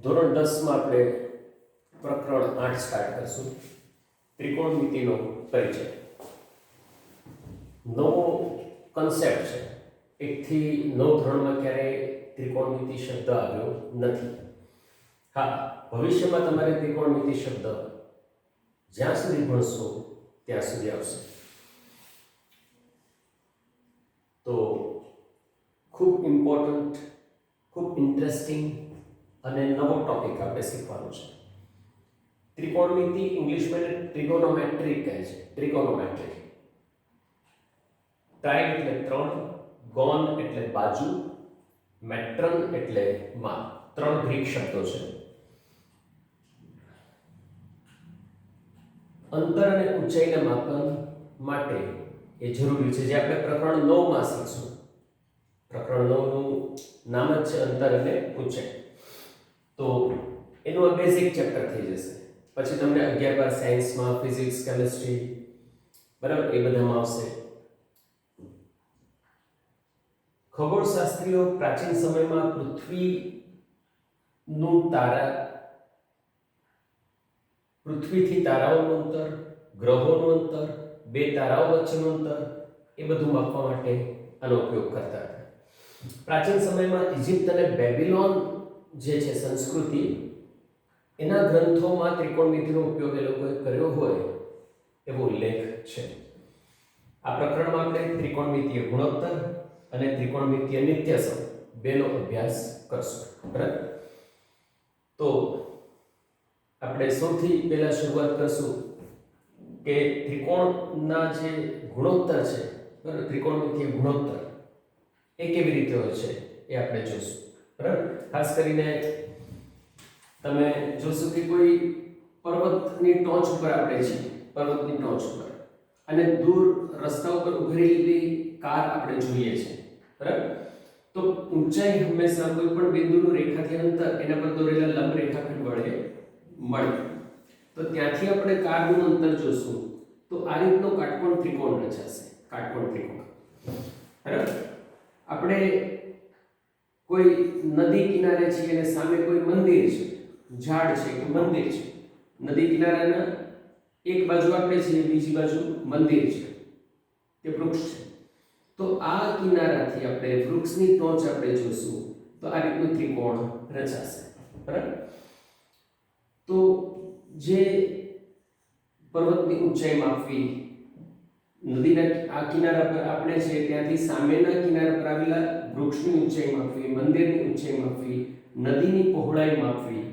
ધોરણ 10 માં આપણે પ્રકરણ 8 સ્ટાર્ટ કરશું. ત્રિકોણમિતિનો પરિચય. નવો કન્સેપ્ટ છે. 1 થી 9 ધોરણમાં ક્યારેય ત્રિકોણમિતિ શબ્દ આવ્યો નથી. હા, ભવિષ્યમાં તમારે ત્રિકોણમિતિ શબ્દ જ્યાં સુધી ભણશો ત્યાં સુધી આવશે. તો ખૂબ ઇમ્પોર્ટન્ટ, ખૂબ ઇન્ટરેસ્ટિંગ અને નવો ટોપિક આપણે શીખવાનો છે. ત્રિકોણમિતિ ઇંગ્લિશમાં ટ્રિગોનોમેટ્રી કહે છે. ટ્રિગોનોમેટ્રી. ટ્રાઈ એટલે 3, ગોન એટલે બાજુ, મેટ્રન એટલે માપ. 3 ગ્રીક શબ્દો છે. અંતર અને ઊંચાઈના માપન માટે એ જરૂરી છે, જે આપણે પ્રકરણ 9 માં શીખશું. પ્રકરણ 9 નું નામ જ છે અંતર અને ઊંચાઈ. તો એનું આ બેઝિક ચેપ્ટર થઈ જશે. પછી તમને 11-12 સાયન્સમાં ફિઝિક્સ, કેમિસ્ટ્રી, બરાબર, એ બધામાં આવશે. ખગોળશાસ્ત્રીઓ પ્રાચીન સમયમાં પૃથ્વીથી તારાઓનું અંતર, ગ્રહોનું અંતર, 2 તારાઓ વચ્ચેનું અંતર, એ બધું માપવા માટે આનો ઉપયોગ કરતા હતા. પ્રાચીન સમયમાં ઇજિપ્ત અને બેબીલોન જે છે સંસ્કૃતિ, એના ગ્રંથોમાં ત્રિકોણમિતિનો ઉપયોગ એ લોકોએ કર્યો હોય એવો ઉલ્લેખ છે. આ પ્રકરણમાં આપણે ત્રિકોણમિતિય ગુણોત્તર અને ત્રિકોણમિતિય નિત્યસમ બેનો અભ્યાસ કરશું. બરાબર? તો આપણે સૌથી પહેલા શરૂઆત કરશું કે ત્રિકોણના જે ગુણોત્તર છે, બરાબર, ત્રિકોણમિતિય ગુણોત્તર એ કેવી રીતે હોય છે એ આપણે જોશું. બરાબર? ખાસ કરીને તમે જોશો કે કોઈ પર્વતની ટોચ ઉપર આપણે છીએ, પર્વતની ટોચ ઉપર, અને દૂર રસ્તા ઉપર ઉભી રહેલી કાર આપણે જોઈએ છીએ. બરાબર? તો ઊંચાઈ હંમેશા કોઈ પણ બિંદુનું રેખાથી અંતર એના પર દોરેલા લંબ રેખાખંડ વડે મળે. તો ત્યાંથી આપણે કારનું અંતર જોશું તો આ રીતનો કાટકોણ ત્રિકોણ રચાશે. કાટકોણ ત્રિકોણ. બરાબર? આપણે કોઈ નદી કિનારે છીએ અને સામે કોઈ મંદિર છે, ઝાડ છે કે મંદિર છે. નદી કિનારાના એક બાજુ આપણે છીએ, બીજી બાજુ મંદિર છે કે વૃક્ષ છે. તો આ કિનારાથી આપણે વૃક્ષની ટોચ આપણે જોશું તો આ રીતનું ત્રિકોણ રચાશે. બરાબર? તો જે પર્વતની ઊંચાઈ માપવી, નદીના આ કિનારા પર આપણે છે ત્યાંથી સામેના કિનારા પર આવેલા વૃક્ષની ઊંચાઈ માપવી, મંદિરની ઊંચાઈ માપવી, નદીની પહોળાઈ માપવી,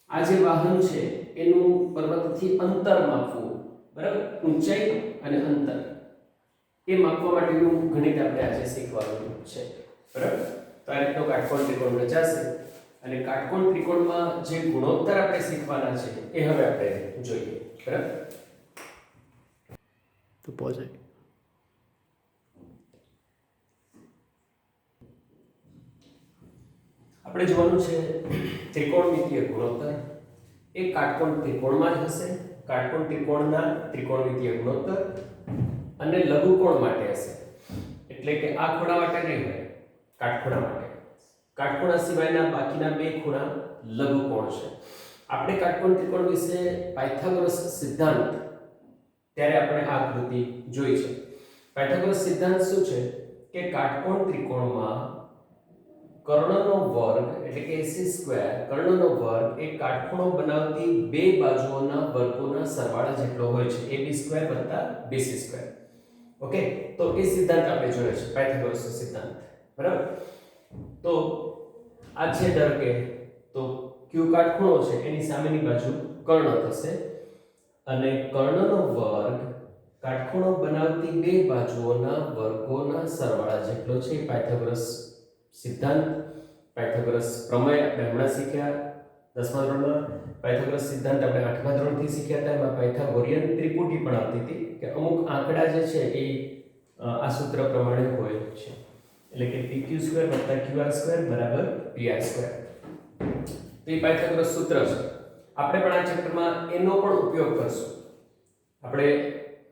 આ જે વાહન છે એનું પર્વતથી અંતર માપવું, બરાબર, ઊંચાઈ અને અંતર એ માપવા માટેનું ગણિત આપણે આજે શીખવાનું છે. બરાબર? તો આ રીતનો કાટકોણ ત્રિકોણ રચાશે અને કાટકોણ ત્રિકોણમાં જે ગુણોત્તર આપણે શીખવાના છે એ હવે આપણે જોઈએ. બરાબર? તો પહોંચે આપણે જોવાનું છે ત્રિકોણમિતિય ગુણોત્તર એ કાટકોણ ત્રિકોણમાં જ હશે. કાટકોણ ત્રિકોણના ત્રિકોણમિતિય ગુણોત્તર અને લઘુકોણ માટે હશે. એટલે કે આ ખૂણા માટે નહીં હોય, કાટખૂણા માટે. કાટખૂણા સિવાયના બાકીના 2 ખૂણા લઘુકોણ છે. આપણે કાટકોણ ત્રિકોણ વિશે પાયથાગોરસ સિદ્ધાંત ત્યારે આપણે આ આકૃતિ જોઈ છે. પાયથાગોરસ સિદ્ધાંત શું છે કે કાટકોણ ત્રિકોણમાં કર્ણનો વર્ગ એટલે કે AC², કર્ણનો વર્ગ એ કાટખૂણો બનાવતી 2 બાજુઓના વર્ગોના સરવાળા જેટલો હોય છે. AB² + BC². ઓકે, તો એ સિદ્ધાંત આપણે જોયો છે, પાયથાગોરસનો સિદ્ધાંત. બરાબર? તો આ છે ધારો કે તો Q કાટખૂણો છે એની સામેની બાજુ કર્ણ થશે અને કર્ણનો વર્ગ કાટખૂણો બનાવતી 2 બાજુઓના વર્ગોના સરવાળા જેટલો છે. પાયથાગોરસ સિદ્ધાંત, પાયથાગોરસ પ્રમેય આપણે હમણાં શીખ્યા 10મા ધોરણમાં. પાયથાગોરસ સિદ્ધાંત આપણે 8મા ધોરણથી શીખ્યા હતા. એમાં પાયથાગોરિયન ત્રિપુટી પણ આવતી હતી કે અમુક આંકડા જે છે એ આ સૂત્ર પ્રમાણે હોય છે. એટલે કે PQ² + QR² = PR². તો એ પાયથાગોરસ સૂત્ર છે. આપણે પણ આ ચેપ્ટરમાં એનો પણ ઉપયોગ કરશું. આપણે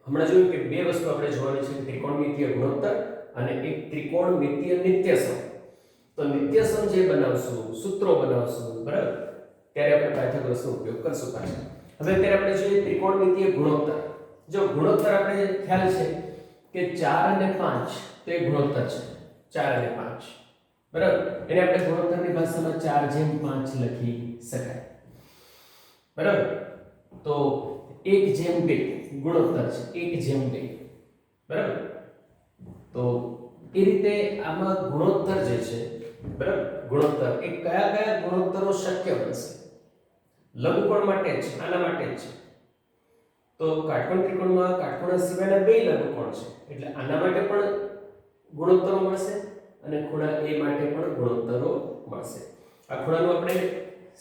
હમણાં જોયું કે 2 વસ્તુ આપણે જોવાની છે, ત્રિકોણમિતિય ગુણોત્તર અને એક ત્રિકોણમિતિય નિત્યસમ. તો નિત્યસમ જે બનાવશું, સૂત્રો બનાવશું, બરાબર, ત્યારે આપણે પાયથાગોરસનો ઉપયોગ કરશું પાછા. હવે અત્યારે આપણે જોઈએ ત્રિકોણમિતીય ગુણોત્તર. જો ગુણોત્તર આપણે ખ્યાલ છે કે 4 અને 5 તો એ ગુણોત્તર છે. 4 અને 5 બરાબર. એને આપણે ગુણોત્તરની ભાષામાં 4/5 લખી શકાય. બરાબર. તો 1/2 ગુણોત્તર છે. 1/2 બરાબર. તો એ રીતે આમાં ગુણોત્તર જે છે બરાબર, ગુણોત્તર એ કયા કયા ગુણોત્તરો શક્ય બનશે? લઘુકોણ માટે જ, આના માટે જ છે. તો કાટકોણ ત્રિકોણમાં કાટખૂણા સિવાયના બે લઘુકોણ છે, એટલે આના માટે પણ ગુણોત્તરો મળશે અને ખૂણા A માટે પણ ગુણોત્તરો મળશે. આ ખૂણાનું આપણે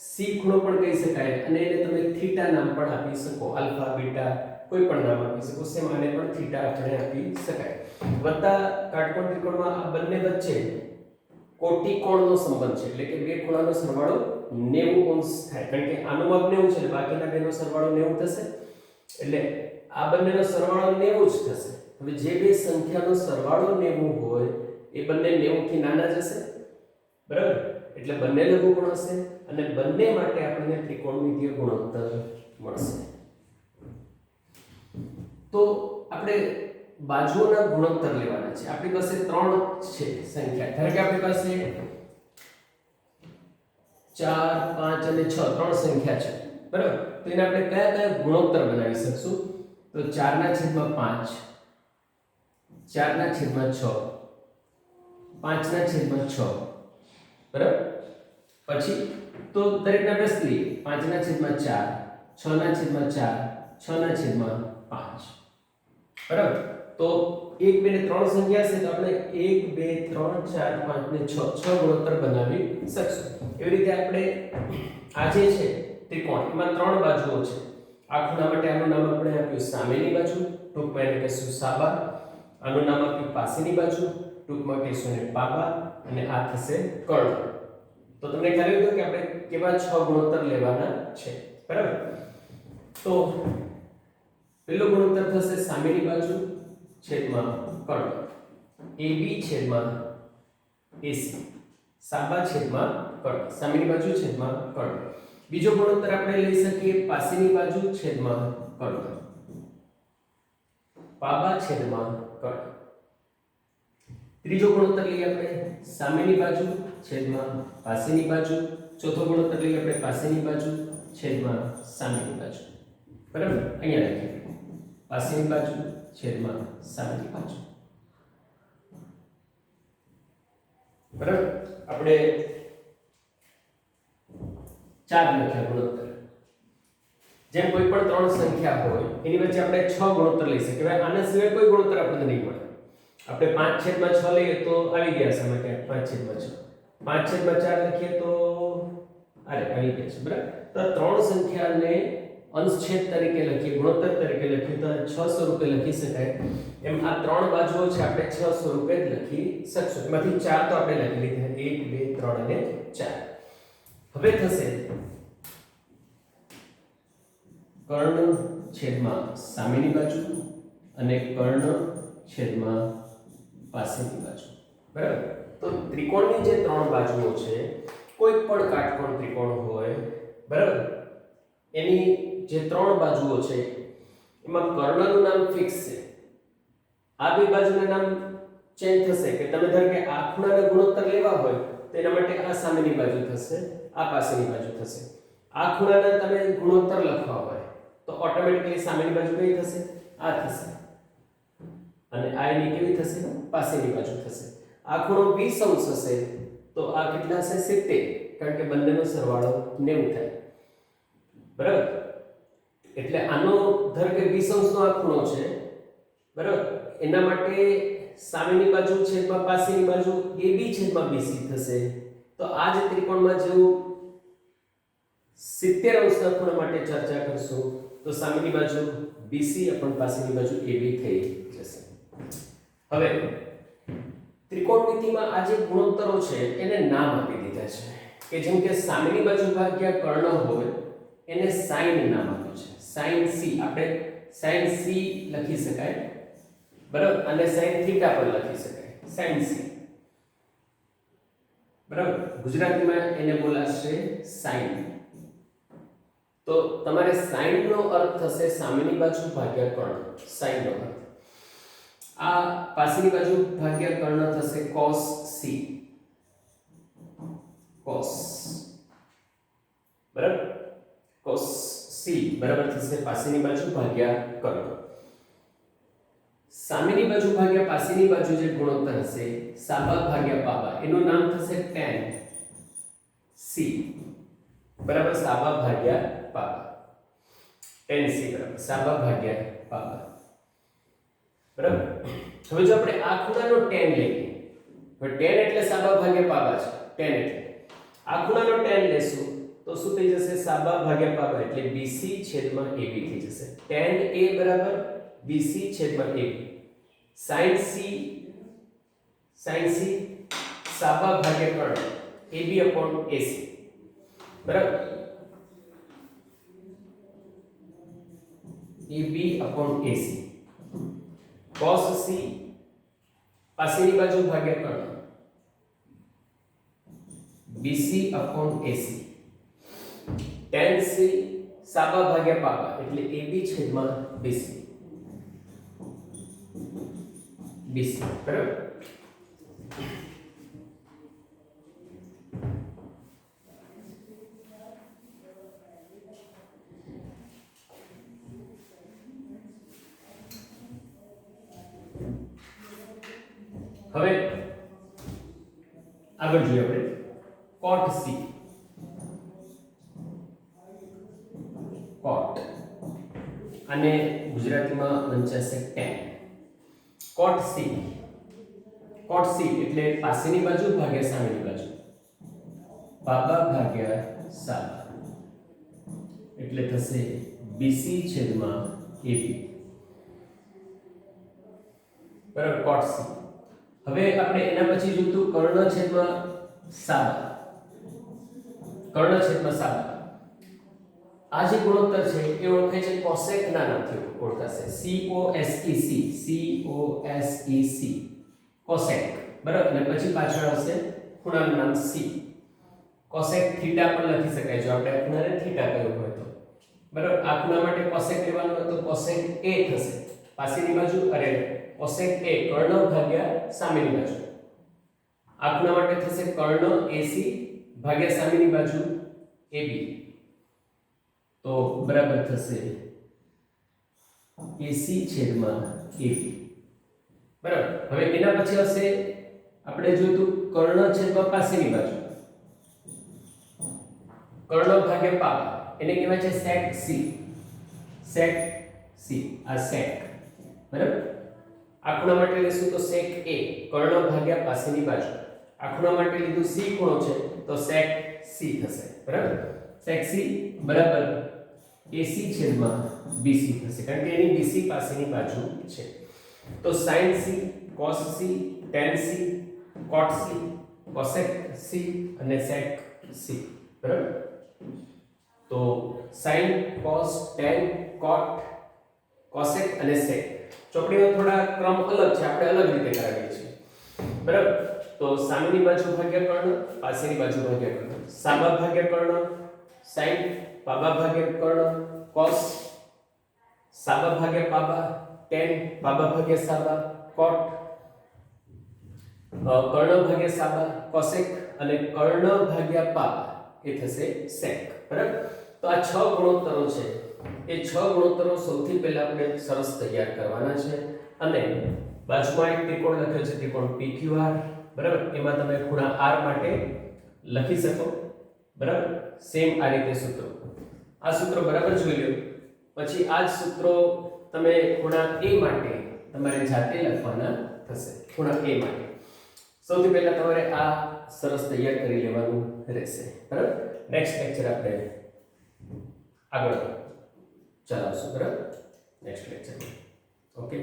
C ખૂણો પણ કહી શકાય અને એને તમે થીટા નામ પણ આપી શકો, આલ્ફા બીટા કોઈ પણ નામ આપી શકો. સેમ આને પણ થીટા આપણે આપી શકાય. વત્તા કાટકોણ ત્રિકોણમાં આ બંને વચ્ચે કોટિકોણનો સંબંધ છે, એટલે કે બે ખૂણાનો સરવાળો 90 અંશ થાય. કારણ કે આનું માપ 90 છે એટલે બાકીના બેનો સરવાળો 90 થશે, એટલે આ બંનેનો સરવાળો 90 જ થશે. હવે જે બે સંખ્યાનો સરવાળો 90 હોય એ બંને 90 થી નાના જ હશે, બરાબર. એટલે બંને લઘુકોણ હશે અને બંને માટે આપણને ત્રિકોણમિતીય ગુણોત્તર મળશે. તો આપણે બાજુઓના ગુણોત્તર લેવાના છે. આપણી પાસે 3 છે સંખ્યા. ધારો કે આપણી પાસે 4 5 અને 6 ત્રણ સંખ્યા છે, બરાબર. તો એને આપણે કયા કયા ગુણોત્તર બનાવી શકશું? તો 4/5, 4/6, 5/6, બરાબર. પછી તો દરેકના વ્યસ્ત લઈએ. 5/4, 6/4, 6/5, બરાબર. તો 1 2 ને 3 સંખ્યા છે તો આપણે 1 2 3 4 5 ને 6 ગુણોત્તર બનાવી શકશું. એવી રીતે આપણે આ જે છે ત્રિકોણ, એમાં 3 બાજુઓ છે. આ ખૂણા માટે આનું નામ આપણે આપ્યું સામેની બાજુ, ટૂંકમાં એને કહીશું સાબા. આનું નામ આપ્યું પાસેની બાજુ, ટૂંકમાં કહીશું એને પાબા. અને આ થશે કર્ણ. તો તમને ખ્યાલ આવ્યો કે આપણે કેવા 6 ગુણોત્તર લેવાના છે, બરાબર. તો પહેલો ગુણોત્તર થશે સામેની બાજુ છેદમાં કર્ણ, AB છેદમાં AC, સાબા છેદમાં કર્ણ, સામેની બાજુ છેદમાં કર્ણ. બીજો ગુણોત્તર આપણે લઈ શકીએ પાસેની બાજુ છેદમાં કર્ણ, પાબા છેદમાં કર્ણ. ત્રીજો ગુણોત્તર લઈએ આપણે સામેની બાજુ છેદમાં પાસેની બાજુ. ચોથો ગુણોત્તર લઈએ આપણે પાસેની બાજુ છેદમાં સામેની બાજુ, બરાબર. અહીંયા લખીએ પાસેની બાજુ છેદમાં સામેની બાજુ, બરાબર. આપણે 4 લખ્યા ગુણોત્તર. જેમ કોઈ પણ 3 સંખ્યા હોય એની વચ્ચે આપણે 6 ગુણોત્તર લઈ શકીએ. હવે આના સિવાય કોઈ ગુણોત્તર આપણને નહીં મળે. આપણે 5/6 લઈએ તો આવી ગયા છે માટે 5/6, 5/4 લખીએ તો આવી ગયા છે, બરાબર. તો 3 સંખ્યાને અંશછેદ તરીકે લખીએ, ગુણોત્તર તરીકે લખીએ તો 6 સ્વરૂપે લખી શકાય. એમ આ 3 બાજુઓ છે આપણે 6 સ્વરૂપે જ લખી શકશું. એમાંથી 4 તો આપણે લખી લીધા, 1 2 3 અને 4. હવે થશે કર્ણ છેદમાં સામેની બાજુ અને કર્ણ છેદમાં પાસેની બાજુ, બરાબર. તો ત્રિકોણની જે 3 બાજુઓ છે, કોઈ પણ કાટકોણ ત્રિકોણ હોય, બરાબર, એની જે 3 બાજુઓ છે એમાં કર્ણનું નામ ફિક્સ છે. આ બે બાજુના નામ ચેન્જ થશે કે તમે ધારો કે આ ખૂણાના ગુણોત્તર લેવા હોય તો એના માટે આ સામેની બાજુ થશે, આ પાસેની બાજુ થશે. આ ખૂણાના તમે ગુણોત્તર લખવા હોય તો ઓટોમેટિકલી સામેની બાજુ કઈ થશે? આ થશે. અને આ એની કેવી થશે? પાસેની બાજુ થશે. આ ખૂણો 20 અંશ હશે તો આ કેટલા હશે? 70, કારણ કે બંનેનો સરવાળો 90 થાય, બરાબર. એટલે આનો ધારો કે 20 અંશનો આ ખૂણો છે, બરાબર. એના માટે સામેની બાજુ છેદમાં પાસેની બાજુ AB છેદમાં BC થશે. તો આ જ ત્રિકોણમાં જેવું 70 અંશના ખૂણા માટે ચર્ચા કરશું તો સામેની બાજુ BC અને પાસેની બાજુ AB થઈ જશે. હવે ત્રિકોણમિતિમાં આ જે ગુણોત્તરો છે એને નામ આપી દીધા છે કે જેમ કે સામેની બાજુ ભાગ્યા કર્ણ હોય એને sin નામ આપ્યું છે. sin C આપણે sin C લખી શકાય, બરાબર. અને sin થીટા પણ લખી શકાય, sin C, બરાબર. ગુજરાતીમાં એને બોલાશે sin, તો તમારે sin નો અર્થ થશે સામેની બાજુ ભાગ્યા કર્ણ. sin નો અર્થ આ પાછળની બાજુ ભાગ્યા કર્ણ થશે cos c. cos બરાબર, cos c બરાબર થશે પાછળની બાજુ ભાગ્યા કર્ણ. સામેની બાજુ ભાગ્યા પાછળની બાજુ જે ગુણોત્તર હશે સાબા ભાગ્યા પાબા, એનું નામ થશે tan c બરાબર સાબા ભાગ્યા પાબા. tan c બરાબર સાબા ભાગ્યા પાબા. બરાબર. હવે જો આપણે આ ખૂણાનો tan લઈએ, હવે tan એટલે સાબા ભાગ્યા પાબા છે. tan એટલે આ ખૂણાનો tan લેશું તો શું થઈ જશે? સાબા ભાગ્યા પાબા એટલે BC છેદમાં AB થઈ જશે. tan A બરાબર BC છેદમાં AB. sin C સાબા ભાગ્યા કર્ણ AB upon AC. બરાબર, AB upon AC. cos C પાછળની બાજુ ભાગ્યા કર્ણ BC upon AC. tan C સાબા ભાગ્યા પાબા એટલે AB છેદમાં BC. બરાબર. હવે આગળ જોઈએ આપણે cot C. cot અને ગુજરાતીમાં વંચાશે tan. cot C એટલે પાછળની બાજુ ભાગ્યા સામેની બાજુ, પાબા ભાગ્યા સાબા એટલે થશે BC છેદમાં AB. બરાબર, cot C. હવે આપણે એના પછી જોઈતું કર્ણ છેદમાં સાબા. કર્ણ છેદમાં સાબા આ જે ગુણોત્તર છે એ ઓળખાય છે cosec ના નામથી ઓળખાશે. COSEC cosec. બરાબર, અને પછી પાછળ આવશે ખૂણાનું નામ C. cosec થીટા પણ લખી શકાય જો આપણે ખૂણાને થીટા કહ્યું હોય તો. બરાબર, આ ખૂણા માટે cosec લેવાનું હોય તો cosec A થશે પાછળની બાજુ, અરે cosec A કર્ણ ભાગ્યા સામેની બાજુ. આ ખૂણા માટે થશે કર્ણ AC ભાગ્યા સામેની બાજુ AB. તો બરાબર થશે AC છેદમાં AB. બરાબર. હવે એના પછી આવશે આપણે જોઈતું કર્ણ છેદમાં પાછળની બાજુ, કર્ણ ભાગ્યા પાબા, એને કહેવાય છે sec C. sec C આ sec. બરાબર, આ ખૂણા માટે લેશું તો sec A કર્ણ ભાગ્યા પાછળની બાજુ. આ ખૂણા માટે લીધું C ખૂણો છે તો sec C થશે. બરાબર, sec C બરાબર AC છેદમાં BC થશે કારણ કે એની BC પાસેની બાજુ છે. તો sin C, cos C, tan C, cot C, cosec C અને sec C. બરાબર, તો sin, cos, tan, cot, cosec અને sec ચોપડીમાં થોડા ક્રમ અલગ છે, આપણે અલગ રીતે કરાવીએ છીએ. બરાબર, તો સામેની બાજુ ભાગ્યા કર્ણ, પાછળની બાજુ ભાગ્યા કર્ણ, સાબા ભાગ્યા કર્ણ, sin પાબા ભાગ્યા કર્ણ, cos સાબા ભાગ્યા પાબા, tan પાબા ભાગ્યા સાબા, cot કર્ણ ભાગ્યા સાબા, cosec અને કર્ણ ભાગ્યા પાબા એ થશે sec. બરાબર, તો આ 6 ગુણોત્તરો છે. એ 6 ગુણોત્તરો સૌથી પહેલા આપણે સરસ તૈયાર કરવાના છે અને બાજુમાં એક ત્રિકોણ લખ્યો છે ત્રિકોણ PQR. બરાબર, એમાં તમે ખૂણા R માટે લખી શકો. બરાબર, સેમ આ રીતે સૂત્રો, આ સૂત્રો બરાબર જોઈ લો. પછી આ જ સૂત્રો તમે ખૂણા A માટે તમારે જાતે લખવાના થશે. ખૂણા A માટે સૌથી પહેલા તમારે આ સરસ તૈયાર કરી લેવાનું રહેશે. બરાબર, નેક્સ્ટ લેક્ચર આપણે આગળ ચલાવશું. બરાબર, નેક્સ્ટ લેક્ચર. ઓકે.